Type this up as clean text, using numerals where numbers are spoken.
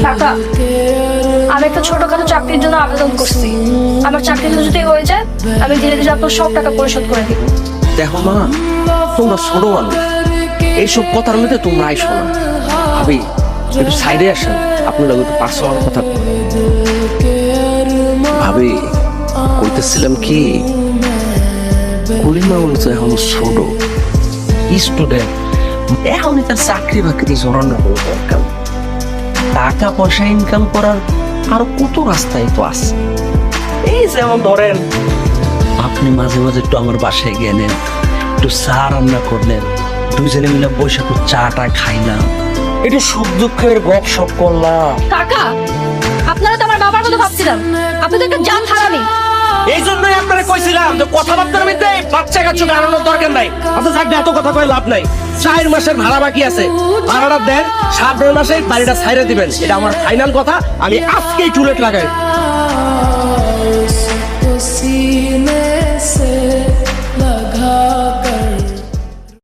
কাকা, আমি একটা ছোটখাটো চাকরির জন্য আবেদন করছি। আমার চাকরিটা যদি হয়ে যায়, আমি ধীরে ধীরে আপনার সব টাকা পরিশোধ করে দিব। দেখো মা, তোমরা ছোট মানুষ, এইসব কথার মধ্যে তোমরা আইসো না। ভাবি একটু সাইডে আসেন, আপনারা একটু পার্সোনাল কথা ভাবি। কইতেছিলাম কি, কলিমা তো এখন ছোট স্টুডেন্ট, এখন তার চাকরি বাকরি জড়ানো দরকার। টাকা পয়সা ইনকাম করার আরো কত রাস্তায় তো আছে। এই যেমন ধরেন, আপনি মাঝে মাঝে একটু আমার বাসায় গেলেন, একটু চা রান্না করলেন, দুইজনে মিলে বসে একটু চাটা খাইলাম, একটু সুখ দুঃখের গপ সপ করলাম। কাকা, আপনারা তো আমার বাবার কথা ভাবছিলাম, আপনি তো একটা জাত হারামি। এই জন্যই আপনারা কইছিলাম যে কথাবার্তার মধ্যে বাচ্চা কাচ্চু গাড়ানোর দরকার নাই। আপনি থাকলে এত কথা কয়ে লাভ নাই। 4 মাসের ভাড়া বাকি আছে, ভাড়াটা দেন, 7 মাসে বাড়িটা ছাইরে দিবেন। এটা আমার ফাইনাল কথা, আমি আজকেই টুলেট লাগাই।